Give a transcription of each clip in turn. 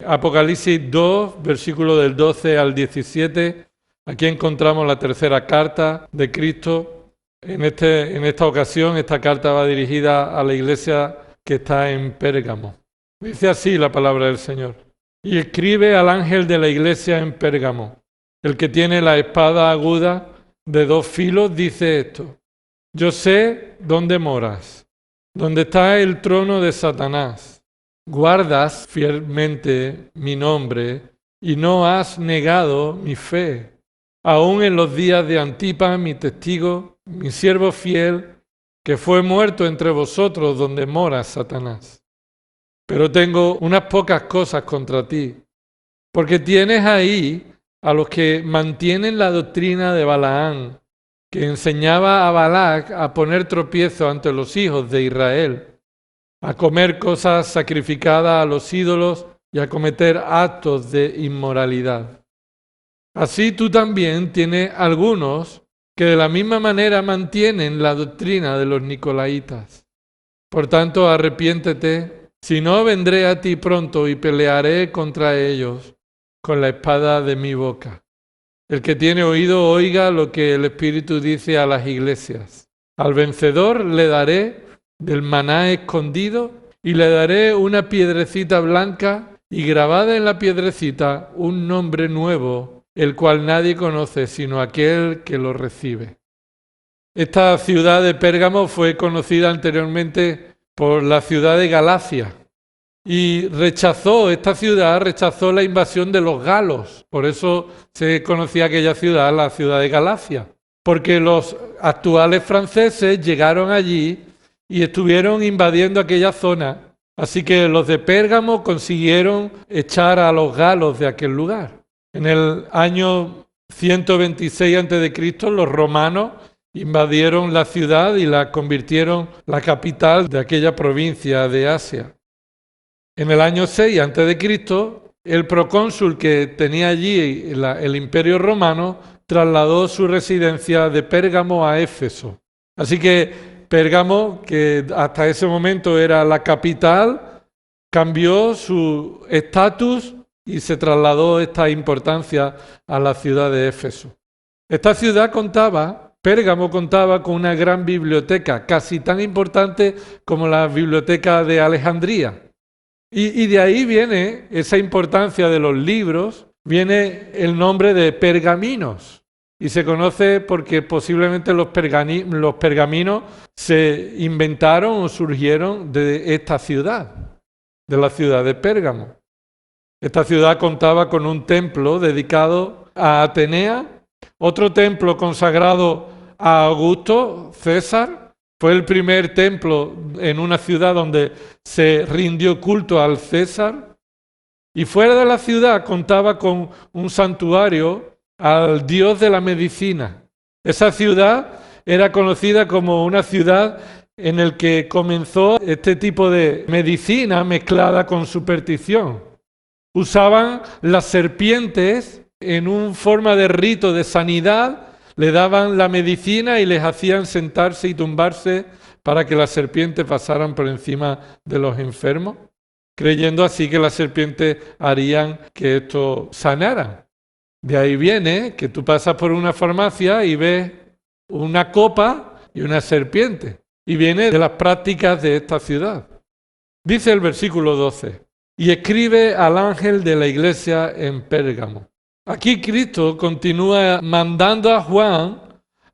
Apocalipsis 2, versículo del 12 al 17. Aquí encontramos la tercera carta de Cristo. En esta ocasión, esta carta va dirigida a la iglesia que está en Pérgamo. Dice así la palabra del Señor. Y escribe al ángel de la iglesia en Pérgamo, el que tiene la espada aguda de 2 filos, dice esto. Yo sé dónde moras, donde está el trono de Satanás. Guardas fielmente mi nombre y no has negado mi fe. Aún en los días de Antipas, mi testigo, mi siervo fiel, que fue muerto entre vosotros donde mora Satanás. Pero tengo unas pocas cosas contra ti, porque tienes ahí a los que mantienen la doctrina de Balaán, que enseñaba a Balac a poner tropiezo ante los hijos de Israel, a comer cosas sacrificadas a los ídolos y a cometer actos de inmoralidad. Así tú también tienes algunos que de la misma manera mantienen la doctrina de los nicolaitas. Por tanto, arrepiéntete, si no vendré a ti pronto y pelearé contra ellos con la espada de mi boca. El que tiene oído, oiga lo que el Espíritu dice a las iglesias. Al vencedor le daré del maná escondido y le daré una piedrecita blanca y grabada en la piedrecita un nombre nuevo, el cual nadie conoce sino aquel que lo recibe. Esta ciudad de Pérgamo fue conocida anteriormente por la ciudad de Galacia y esta ciudad rechazó la invasión de los galos. Por eso se conocía aquella ciudad, la ciudad de Galacia, porque los actuales franceses llegaron allí y estuvieron invadiendo aquella zona. Así que los de Pérgamo consiguieron echar a los galos de aquel lugar. En el año 126 a.C., los romanos invadieron la ciudad y la convirtieron la capital de aquella provincia de Asia. En el año 6 a.C., el procónsul que tenía allí el Imperio Romano trasladó su residencia de Pérgamo a Éfeso. Así que Pérgamo, que hasta ese momento era la capital, cambió su estatus y se trasladó esta importancia a la ciudad de Éfeso. Esta ciudad Pérgamo contaba con una gran biblioteca, casi tan importante como la biblioteca de Alejandría. Y de ahí viene esa importancia de los libros, viene el nombre de pergaminos. Y se conoce porque posiblemente los pergaminos se inventaron o surgieron de esta ciudad, de la ciudad de Pérgamo. Esta ciudad contaba con un templo dedicado a Atenea, otro templo consagrado a Augusto César. Fue el primer templo en una ciudad donde se rindió culto al César. Y fuera de la ciudad contaba con un santuario al dios de la medicina. Esa ciudad era conocida como una ciudad en la que comenzó este tipo de medicina mezclada con superstición. Usaban las serpientes en una forma de rito de sanidad, le daban la medicina y les hacían sentarse y tumbarse para que las serpientes pasaran por encima de los enfermos, creyendo así que las serpientes harían que esto sanara. De ahí viene que tú pasas por una farmacia y ves una copa y una serpiente. Y viene de las prácticas de esta ciudad. Dice el versículo 12, y escribe al ángel de la iglesia en Pérgamo. Aquí Cristo continúa mandando a Juan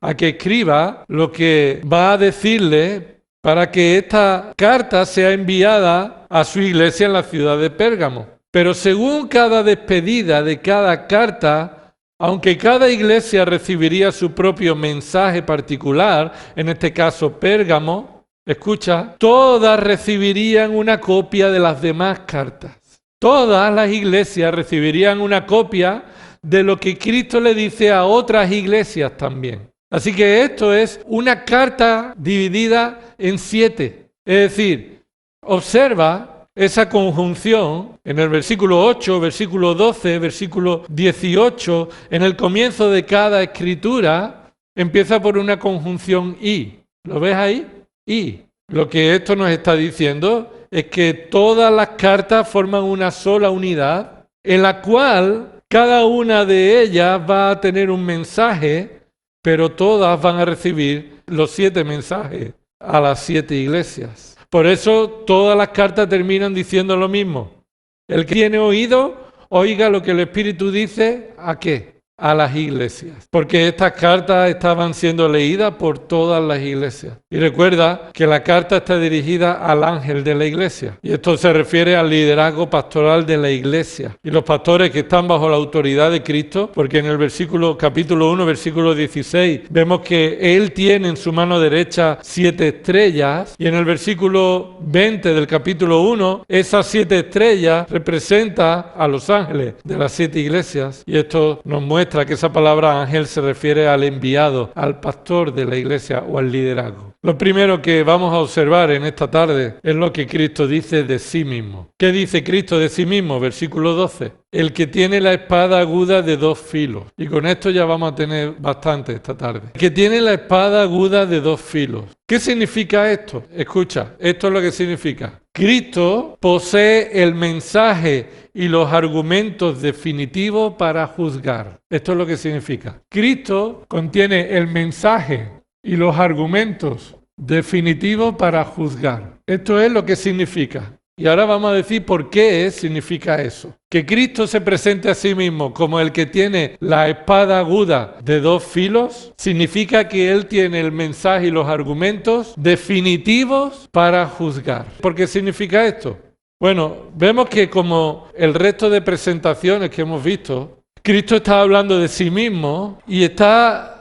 a que escriba lo que va a decirle para que esta carta sea enviada a su iglesia en la ciudad de Pérgamo. Pero según cada despedida de cada carta, aunque cada iglesia recibiría su propio mensaje particular, en este caso Pérgamo, escucha, todas recibirían una copia de las demás cartas. Todas las iglesias recibirían una copia de lo que Cristo le dice a otras iglesias también. Así que esto es una carta dividida en 7. Es decir, observa esa conjunción en el versículo 8, versículo 12, versículo 18, en el comienzo de cada escritura, empieza por una conjunción y. ¿Lo ves ahí? Y. Lo que esto nos está diciendo es que todas las cartas forman una sola unidad, en la cual cada una de ellas va a tener un mensaje, pero todas van a recibir los 7 mensajes a las 7 iglesias. Por eso todas las cartas terminan diciendo lo mismo. El que tiene oído, oiga lo que el Espíritu dice, ¿a qué? A las iglesias. Porque estas cartas estaban siendo leídas por todas las iglesias. Y recuerda que la carta está dirigida al ángel de la iglesia. Y esto se refiere al liderazgo pastoral de la iglesia. Y los pastores que están bajo la autoridad de Cristo, porque en el capítulo 1, versículo 16, vemos que Él tiene en su mano derecha 7 estrellas. Y en el versículo 20 del capítulo 1, esas 7 estrellas representan a los ángeles de las 7 iglesias. Y esto nos muestra que esa palabra ángel se refiere al enviado, al pastor de la iglesia o al liderazgo. Lo primero que vamos a observar en esta tarde es lo que Cristo dice de sí mismo. ¿Qué dice Cristo de sí mismo? Versículo 12. El que tiene la espada aguda de 2 filos. Y con esto ya vamos a tener bastante esta tarde. El que tiene la espada aguda de 2 filos. ¿Qué significa esto? Escucha, esto es lo que significa. Cristo posee el mensaje y los argumentos definitivos para juzgar. Esto es lo que significa. Cristo contiene el mensaje y los argumentos definitivos para juzgar. Esto es lo que significa. Y ahora vamos a decir por qué significa eso. Que Cristo se presente a sí mismo como el que tiene la espada aguda de 2 filos, significa que Él tiene el mensaje y los argumentos definitivos para juzgar. ¿Por qué significa esto? Bueno, vemos que como el resto de presentaciones que hemos visto, Cristo está hablando de sí mismo y esta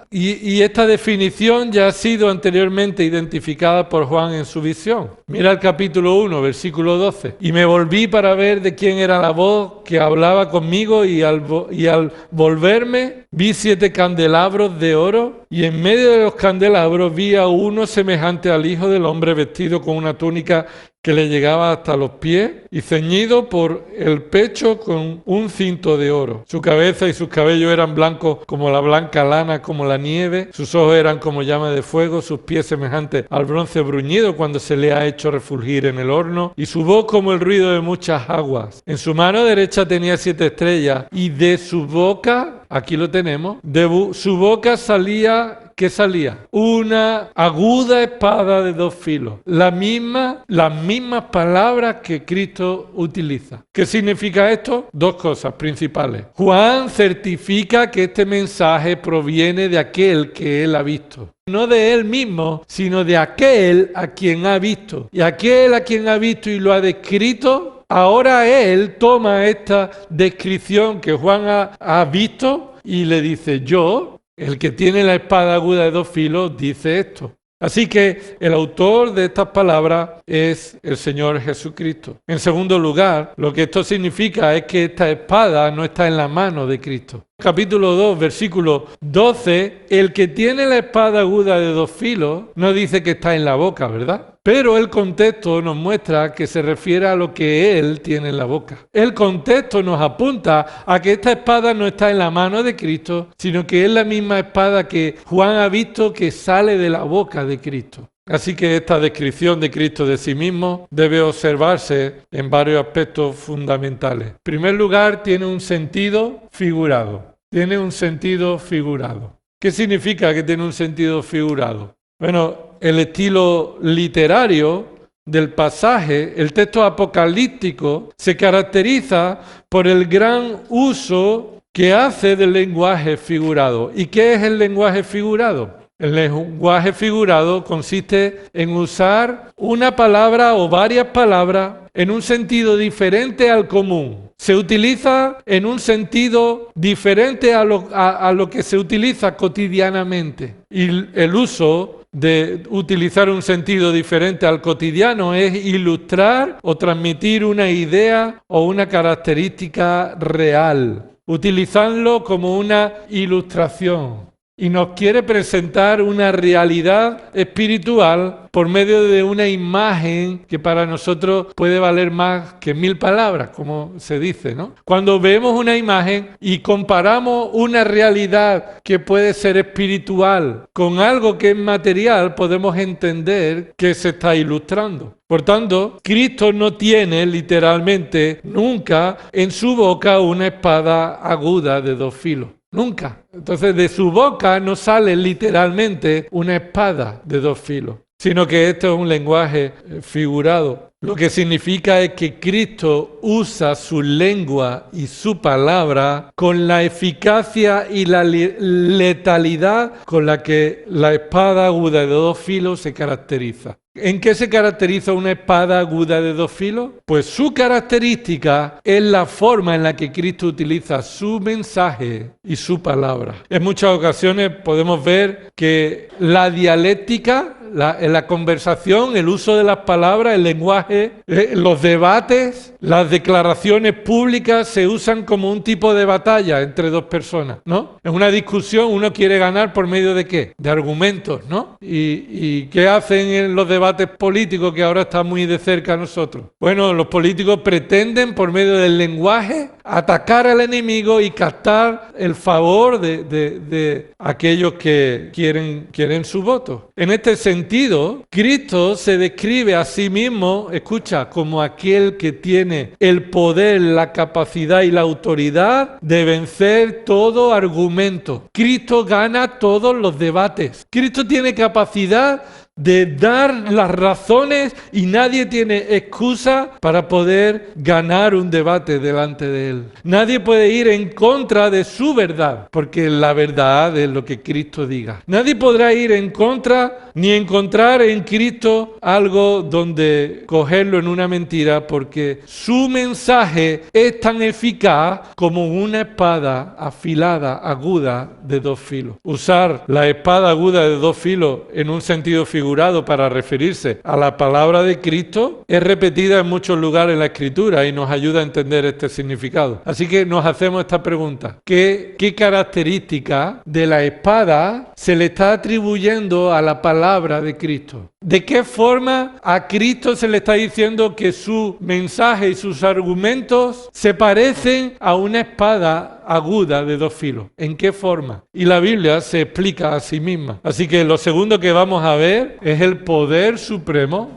definición ya ha sido anteriormente identificada por Juan en su visión. Mira el capítulo 1, versículo 12. Y me volví para ver de quién era la voz que hablaba conmigo y al volverme vi 7 candelabros de oro y en medio de los candelabros vi a uno semejante al Hijo del Hombre vestido con una túnica que le llegaba hasta los pies y ceñido por el pecho con un cinto de oro. Su cabeza y sus cabellos eran blancos como la blanca lana, como la nieve. Sus ojos eran como llama de fuego, sus pies semejantes al bronce bruñido cuando se le ha hecho refulgir en el horno, y su voz como el ruido de muchas aguas. En su mano derecha tenía 7 estrellas y de su boca, aquí lo tenemos, de su boca salía... ¿Qué salía? Una aguda espada de 2 filos. Las mismas palabras que Cristo utiliza. ¿Qué significa esto? 2 cosas principales. Juan certifica que este mensaje proviene de aquel que él ha visto. No de él mismo, sino de aquel a quien ha visto. Y aquel a quien ha visto y lo ha descrito, ahora él toma esta descripción que Juan ha visto y le dice: yo, el que tiene la espada aguda de 2 filos, dice esto. Así que el autor de estas palabras es el Señor Jesucristo. En segundo lugar, lo que esto significa es que esta espada no está en la mano de Cristo. Capítulo 2, versículo 12, el que tiene la espada aguda de 2 filos no dice que está en la boca, ¿verdad? Pero el contexto nos muestra que se refiere a lo que Él tiene en la boca. El contexto nos apunta a que esta espada no está en la mano de Cristo, sino que es la misma espada que Juan ha visto que sale de la boca de Cristo. Así que esta descripción de Cristo de sí mismo debe observarse en varios aspectos fundamentales. En primer lugar, tiene un sentido figurado. Tiene un sentido figurado. ¿Qué significa que tiene un sentido figurado? Bueno, el estilo literario del pasaje, el texto apocalíptico, se caracteriza por el gran uso que hace del lenguaje figurado. ¿Y qué es el lenguaje figurado? El lenguaje figurado consiste en usar una palabra o varias palabras en un sentido diferente al común. Se utiliza en un sentido diferente a lo que se utiliza cotidianamente. Y el uso de utilizar un sentido diferente al cotidiano es ilustrar o transmitir una idea o una característica real, utilizarlo como una ilustración. y nos quiere presentar una realidad espiritual por medio de una imagen que para nosotros puede valer más que 1000 palabras, como se dice, ¿no? Cuando vemos una imagen y comparamos una realidad que puede ser espiritual con algo que es material, podemos entender que se está ilustrando. Por tanto, Cristo no tiene literalmente nunca en su boca una espada aguda de 2 filos. Nunca. Entonces, de su boca no sale literalmente una espada de 2 filos, sino que esto es un lenguaje figurado. Lo que significa es que Cristo usa su lengua y su palabra con la eficacia y la letalidad con la que la espada aguda de 2 filos se caracteriza. ¿En qué se caracteriza una espada aguda de 2 filos? Pues su característica es la forma en la que Cristo utiliza su mensaje y su palabra. En muchas ocasiones podemos ver que la dialéctica, en la conversación, el uso de las palabras, el lenguaje, los debates, las declaraciones públicas se usan como un tipo de batalla entre 2 personas, ¿no? En una discusión uno quiere ganar por medio de ¿qué? De argumentos, ¿no? ¿Y qué hacen en los debates políticos que ahora están muy de cerca a nosotros? Bueno, los políticos pretenden por medio del lenguaje atacar al enemigo y captar el favor de aquellos que quieren su voto. En este sentido, Cristo se describe a sí mismo, escucha, como aquel que tiene el poder, la capacidad y la autoridad de vencer todo argumento. Cristo gana todos los debates. Cristo tiene capacidad de dar las razones y nadie tiene excusa para poder ganar un debate delante de él. Nadie puede ir en contra de su verdad, porque la verdad es lo que Cristo diga. Nadie podrá ir en contra ni encontrar en Cristo algo donde cogerlo en una mentira, porque su mensaje es tan eficaz como una espada afilada, aguda, de 2 filos. Usar la espada aguda de 2 filos en un sentido figurado para referirse a la palabra de Cristo es repetida en muchos lugares en la Escritura y nos ayuda a entender este significado. Así que nos hacemos esta pregunta: ¿Qué característica de la espada se le está atribuyendo a la palabra de Cristo? ¿De qué forma a Cristo se le está diciendo que su mensaje y sus argumentos se parecen a una espada aguda de 2 filos? ¿En qué forma? Y la Biblia se explica a sí misma. Así que lo segundo que vamos a ver es el poder supremo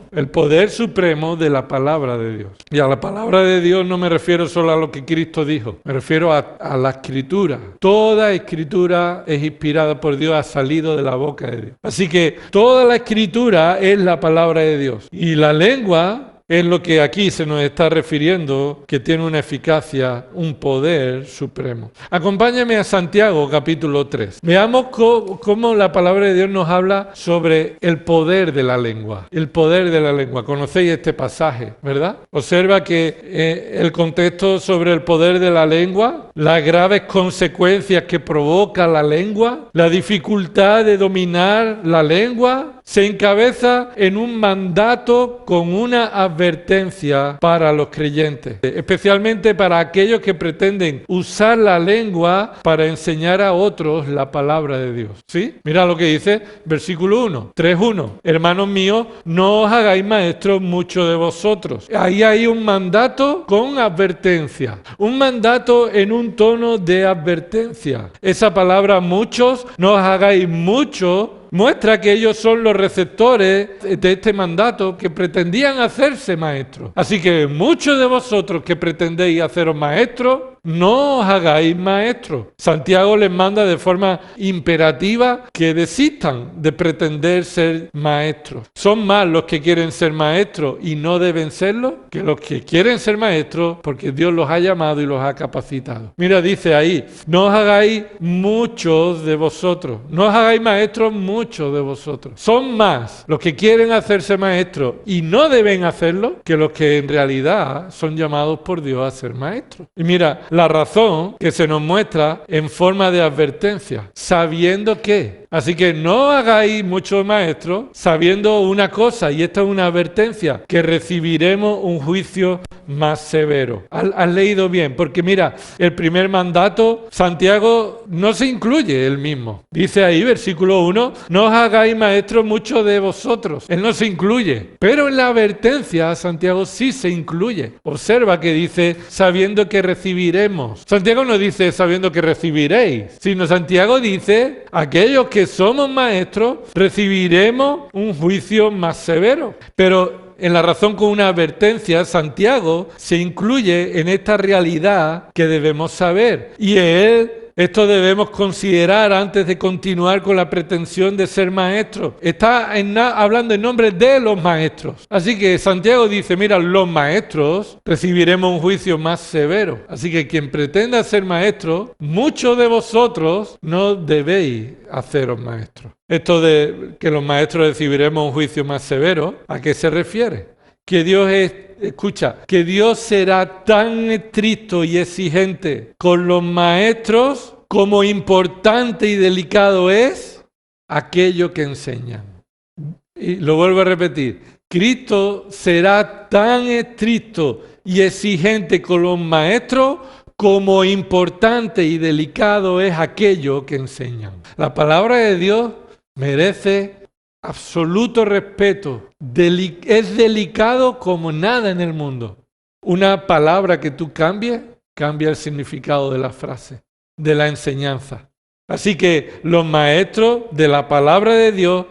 de la palabra de Dios. Y a la palabra de Dios no me refiero solo a lo que Cristo dijo, me refiero a la Escritura. Toda Escritura es inspirada por Dios, ha salido de la boca de Dios. Así que toda la Escritura es la palabra de Dios. Y la lengua es lo que aquí se nos está refiriendo, que tiene una eficacia, un poder supremo. Acompáñame a Santiago capítulo 3. Veamos cómo la palabra de Dios nos habla sobre el poder de la lengua. El poder de la lengua. Conocéis este pasaje, ¿verdad? Observa que el contexto sobre el poder de la lengua, las graves consecuencias que provoca la lengua, la dificultad de dominar la lengua, se encabeza en un mandato con una advertencia para los creyentes, especialmente para aquellos que pretenden usar la lengua para enseñar a otros la palabra de Dios. ¿Sí? Mira lo que dice versículo 1, 3:1. Hermanos míos, no os hagáis maestros muchos de vosotros. Ahí hay un mandato con advertencia, un mandato en un tono de advertencia. Esa palabra muchos, no os hagáis mucho, muestra que ellos son los receptores de este mandato que pretendían hacerse maestros. Así que muchos de vosotros que pretendéis haceros maestros, no os hagáis maestros. Santiago les manda de forma imperativa que desistan de pretender ser maestros. Son más los que quieren ser maestros y no deben serlo que los que quieren ser maestros porque Dios los ha llamado y los ha capacitado. Mira, dice ahí, no os hagáis muchos de vosotros, no os hagáis maestros muchos muchos de vosotros. Son más los que quieren hacerse maestros y no deben hacerlo que los que en realidad son llamados por Dios a ser maestros. Y mira, la razón que se nos muestra en forma de advertencia, sabiendo que. Así que no hagáis muchos maestros sabiendo una cosa, y esta es una advertencia, que recibiremos un juicio más severo. ¿Has leído bien? Porque mira, el primer mandato, Santiago no se incluye él mismo. Dice ahí, versículo 1, no os hagáis maestros muchos de vosotros. Él no se incluye. Pero en la advertencia, Santiago sí se incluye. Observa que dice, sabiendo que recibiremos. Santiago no dice, sabiendo que recibiréis, sino Santiago dice, aquellos que somos maestros, recibiremos un juicio más severo. Pero en la razón con una advertencia, Santiago se incluye en esta realidad que debemos saber. Y esto debemos considerar antes de continuar con la pretensión de ser maestros. Está hablando en nombre de los maestros. Así que Santiago dice, mira, los maestros recibiremos un juicio más severo. Así que quien pretenda ser maestro, muchos de vosotros no debéis haceros maestros. Esto de que los maestros recibiremos un juicio más severo, ¿a qué se refiere? Que que Dios será tan estricto y exigente con los maestros como importante y delicado es aquello que enseñan. Y lo vuelvo a repetir, Cristo será tan estricto y exigente con los maestros como importante y delicado es aquello que enseñan. La palabra de Dios merece absoluto respeto. Es delicado como nada en el mundo. Una palabra que tú cambies, cambia el significado de la frase, de la enseñanza. Así que los maestros de la palabra de Dios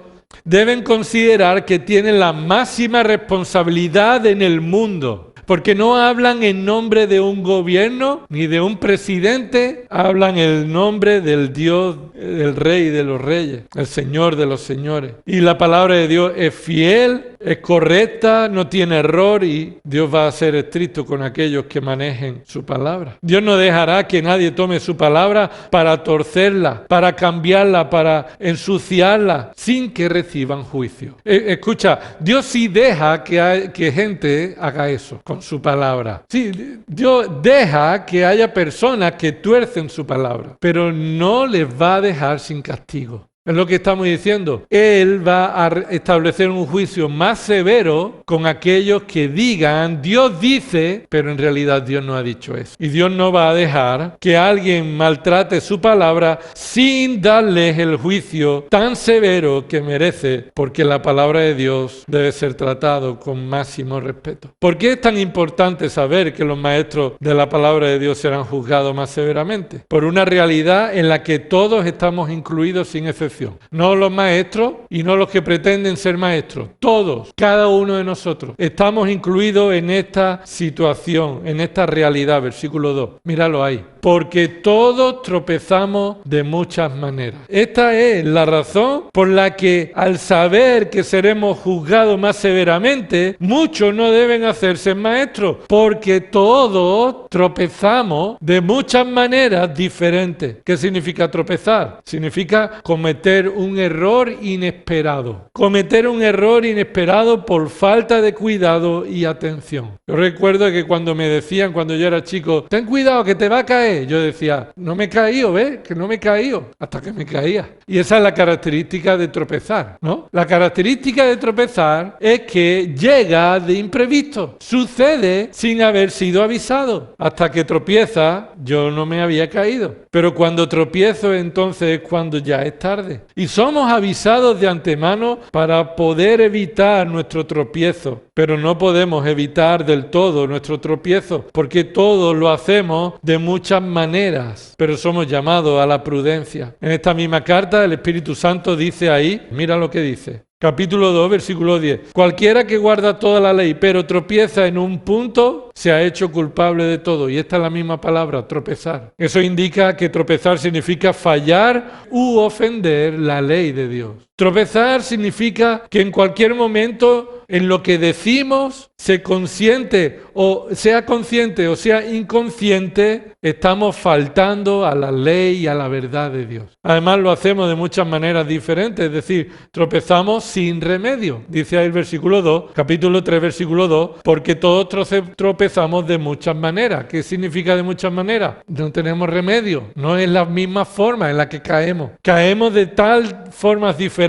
deben considerar que tienen la máxima responsabilidad en el mundo. Porque no hablan en nombre de un gobierno ni de un presidente, hablan en el nombre del Dios, del Rey de los Reyes, el Señor de los Señores. Y la palabra de Dios es fiel, es correcta, no tiene error y Dios va a ser estricto con aquellos que manejen su palabra. Dios no dejará que nadie tome su palabra para torcerla, para cambiarla, para ensuciarla, sin que reciban juicio. Escucha, Dios sí deja que gente haga eso con su palabra. Sí, Dios deja que haya personas que tuercen su palabra, pero no les va a dejar sin castigo. Es lo que estamos diciendo. Él va a establecer un juicio más severo con aquellos que digan, Dios dice, pero en realidad Dios no ha dicho eso. Y Dios no va a dejar que alguien maltrate su palabra sin darles el juicio tan severo que merece, porque la palabra de Dios debe ser tratado con máximo respeto. ¿Por qué es tan importante saber que los maestros de la palabra de Dios serán juzgados más severamente? Por una realidad en la que todos estamos incluidos sin excepción. No los maestros y no los que pretenden ser maestros. Todos, cada uno de nosotros, estamos incluidos en esta situación, en esta realidad. Versículo 2. Míralo ahí. Porque todos tropezamos de muchas maneras. Esta es la razón por la que al saber que seremos juzgados más severamente, muchos no deben hacerse maestros, porque todos tropezamos de muchas maneras diferentes. ¿Qué significa tropezar? Significa cometer un error inesperado. Cometer un error inesperado por falta de cuidado y atención. Yo recuerdo que cuando me decían, cuando yo era chico, ten cuidado que te va a caer. Yo decía, no me he caído, ¿ves? Que no me he caído. Hasta que me caía. Y esa es la característica de tropezar, ¿no? La característica de tropezar es que llega de imprevisto. Sucede sin haber sido avisado. Hasta que tropieza, yo no me había caído. Pero cuando tropiezo, entonces es cuando ya es tarde. Y somos avisados de antemano para poder evitar nuestro tropiezo. Pero no podemos evitar del todo nuestro tropiezo, porque todos lo hacemos de muchas maneras, pero somos llamados a la prudencia. En esta misma carta, el Espíritu Santo dice ahí, mira lo que dice. Capítulo 2, versículo 10. Cualquiera que guarda toda la ley, pero tropieza en un punto, se ha hecho culpable de todo. Y esta es la misma palabra, tropezar. Eso indica que tropezar significa fallar u ofender la ley de Dios. Tropezar significa que en cualquier momento en lo que decimos, sea consciente o sea inconsciente, estamos faltando a la ley y a la verdad de Dios. Además lo hacemos de muchas maneras diferentes, es decir, tropezamos sin remedio. Dice ahí el versículo 2, capítulo 3, versículo 2, porque todos tropezamos de muchas maneras. ¿Qué significa de muchas maneras? No tenemos remedio, no es la misma forma en la que caemos. Caemos de tal formas diferentes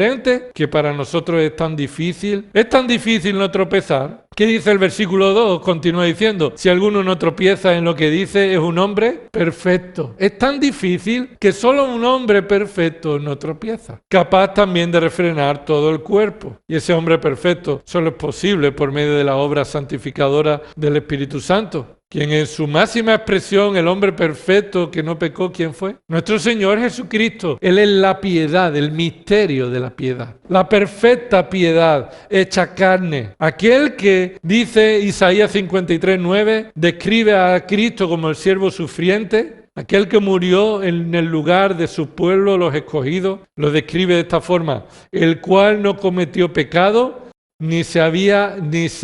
que para nosotros es tan difícil no tropezar. ¿Qué dice el versículo 2? Continúa diciendo, si alguno no tropieza en lo que dice, es un hombre perfecto. Es tan difícil que solo un hombre perfecto no tropieza, capaz también de refrenar todo el cuerpo. Y ese hombre perfecto solo es posible por medio de la obra santificadora del Espíritu Santo. Quien en su máxima expresión, el hombre perfecto que no pecó, ¿quién fue? Nuestro Señor Jesucristo. Él es la piedad, el misterio de la piedad. La perfecta piedad hecha carne. Aquel que, dice Isaías 53:9, describe a Cristo como el siervo sufriente. Aquel que murió en el lugar de su pueblo, los escogidos, lo describe de esta forma. El cual no cometió pecado, ni se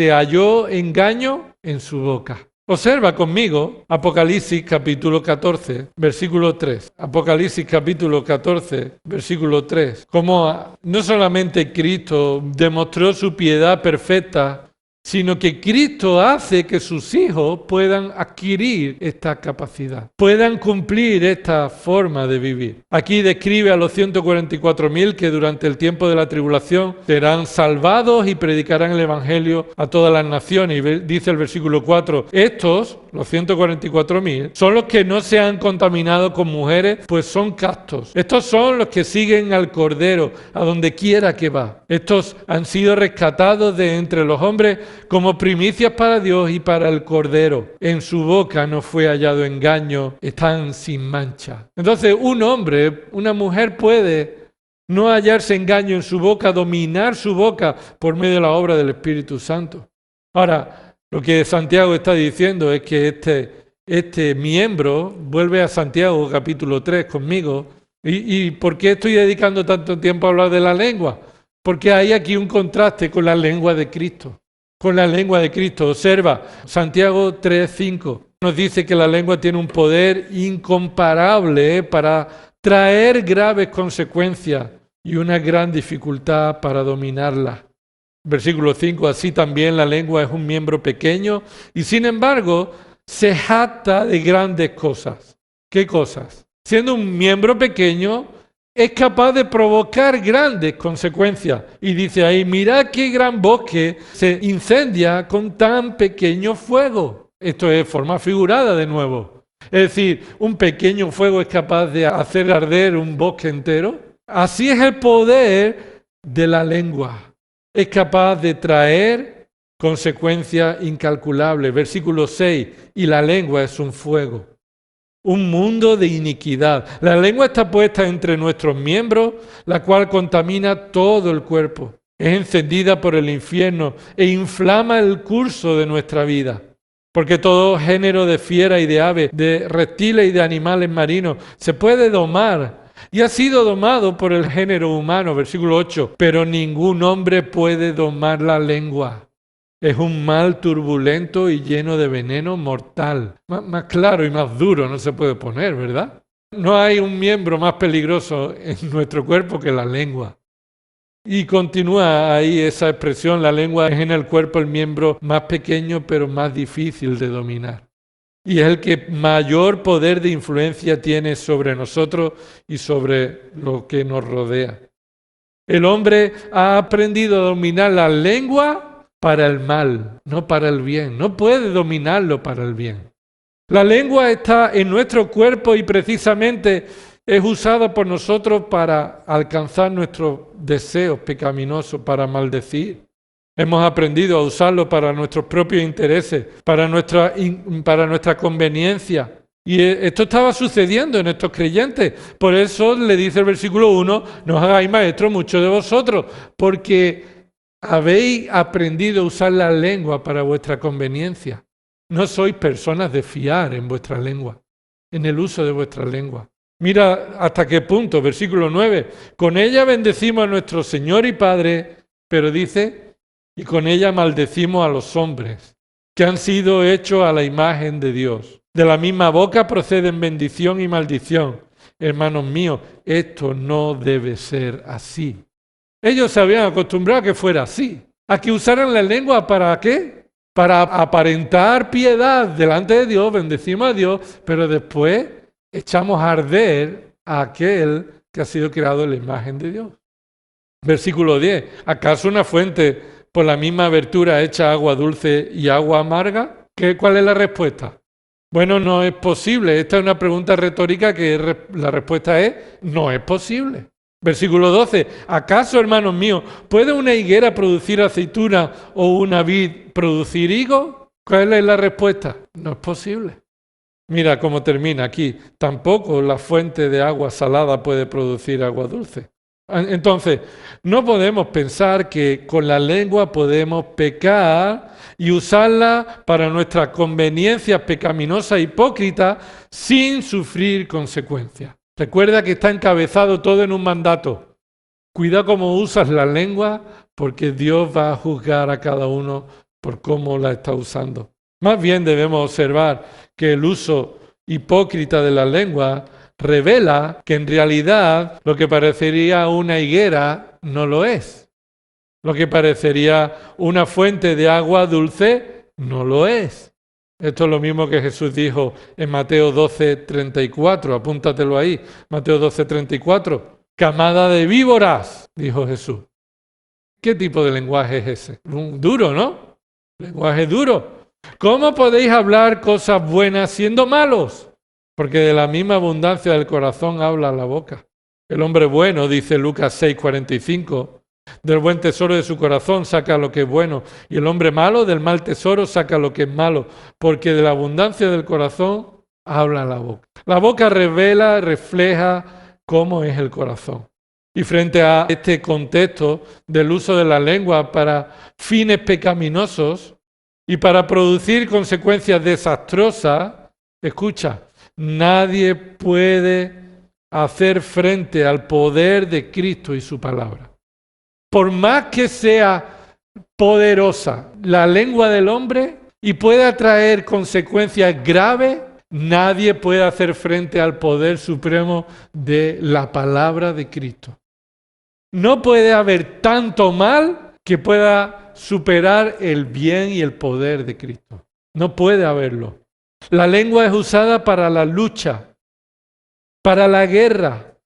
halló engaño en su boca. Observa conmigo Apocalipsis capítulo 14, versículo 3. Apocalipsis capítulo 14, versículo 3. Como no solamente Cristo demostró su piedad perfecta, sino que Cristo hace que sus hijos puedan adquirir esta capacidad, puedan cumplir esta forma de vivir. Aquí describe a los 144.000 que durante el tiempo de la tribulación serán salvados y predicarán el Evangelio a todas las naciones. Y dice el versículo 4, estos, los 144.000, son los que no se han contaminado con mujeres, pues son castos. Estos son los que siguen al Cordero, a donde quiera que va. Estos han sido rescatados de entre los hombres como primicias para Dios y para el Cordero. En su boca no fue hallado engaño, están sin mancha. Entonces, un hombre, una mujer puede no hallarse engaño en su boca, dominar su boca por medio de la obra del Espíritu Santo. Ahora, lo que Santiago está diciendo es que este miembro, vuelve a Santiago capítulo 3 conmigo, ¿y por qué estoy dedicando tanto tiempo a hablar de la lengua? Porque hay aquí un contraste con la lengua de Cristo. Con la lengua de Cristo. Observa, Santiago 3:5 nos dice que la lengua tiene un poder incomparable para traer graves consecuencias y una gran dificultad para dominarla. Versículo 5, así también la lengua es un miembro pequeño y sin embargo se jacta de grandes cosas. ¿Qué cosas? Siendo un miembro pequeño, es capaz de provocar grandes consecuencias. Y dice ahí, mirad qué gran bosque se incendia con tan pequeño fuego. Esto es forma figurada de nuevo. Es decir, un pequeño fuego es capaz de hacer arder un bosque entero. Así es el poder de la lengua. Es capaz de traer consecuencias incalculables. Versículo 6, y la lengua es un fuego. Un mundo de iniquidad. La lengua está puesta entre nuestros miembros, la cual contamina todo el cuerpo. Es encendida por el infierno e inflama el curso de nuestra vida. Porque todo género de fiera y de aves, de reptiles y de animales marinos se puede domar y ha sido domado por el género humano. Versículo 8. Pero ningún hombre puede domar la lengua. Es un mal turbulento y lleno de veneno mortal. Más claro y más duro no se puede poner, ¿verdad? No hay un miembro más peligroso en nuestro cuerpo que la lengua. Y continúa ahí esa expresión, la lengua es en el cuerpo el miembro más pequeño pero más difícil de dominar. Y es el que mayor poder de influencia tiene sobre nosotros y sobre lo que nos rodea. El hombre ha aprendido a dominar la lengua para el mal, no para el bien. No puede dominarlo para el bien. La lengua está en nuestro cuerpo y precisamente es usada por nosotros para alcanzar nuestros deseos pecaminosos, para maldecir. Hemos aprendido a usarlo para nuestros propios intereses, para nuestra conveniencia. Y esto estaba sucediendo en estos creyentes. Por eso le dice el versículo 1, no os hagáis maestros muchos de vosotros, porque habéis aprendido a usar la lengua para vuestra conveniencia. No sois personas de fiar en vuestra lengua, en el uso de vuestra lengua. Mira hasta qué punto, versículo 9. Con ella bendecimos a nuestro Señor y Padre, pero dice, y con ella maldecimos a los hombres, que han sido hechos a la imagen de Dios. De la misma boca proceden bendición y maldición. Hermanos míos, esto no debe ser así. Ellos se habían acostumbrado a que fuera así, a que usaran la lengua ¿para qué? Para aparentar piedad delante de Dios, bendecimos a Dios, pero después echamos a arder a aquel que ha sido creado en la imagen de Dios. Versículo 10. ¿Acaso una fuente por la misma abertura echa agua dulce y agua amarga? ¿Cuál es la respuesta? Bueno, no es posible. Esta es una pregunta retórica que la respuesta es no es posible. Versículo 12. ¿Acaso, hermanos míos, puede una higuera producir aceituna o una vid producir higo? ¿Cuál es la respuesta? No es posible. Mira cómo termina aquí. Tampoco la fuente de agua salada puede producir agua dulce. Entonces, no podemos pensar que con la lengua podemos pecar y usarla para nuestras conveniencias pecaminosas e hipócritas sin sufrir consecuencias. Recuerda que está encabezado todo en un mandato. Cuida cómo usas la lengua porque Dios va a juzgar a cada uno por cómo la está usando. Más bien debemos observar que el uso hipócrita de la lengua revela que en realidad lo que parecería una higuera no lo es. Lo que parecería una fuente de agua dulce no lo es. Esto es lo mismo que Jesús dijo en Mateo 12:34, apúntatelo ahí, Mateo 12:34. Camada de víboras, dijo Jesús. ¿Qué tipo de lenguaje es ese? Duro, ¿no? Lenguaje duro. ¿Cómo podéis hablar cosas buenas siendo malos? Porque de la misma abundancia del corazón habla la boca. El hombre bueno, dice Lucas 6:45, del buen tesoro de su corazón saca lo que es bueno, y el hombre malo del mal tesoro saca lo que es malo, porque de la abundancia del corazón habla la boca. La boca revela, refleja cómo es el corazón. Y frente a este contexto del uso de la lengua para fines pecaminosos y para producir consecuencias desastrosas, escucha, nadie puede hacer frente al poder de Cristo y su palabra. Por más que sea poderosa la lengua del hombre y pueda traer consecuencias graves, nadie puede hacer frente al poder supremo de la palabra de Cristo. No puede haber tanto mal que pueda superar el bien y el poder de Cristo. No puede haberlo. La lengua es usada para la lucha, para la guerra.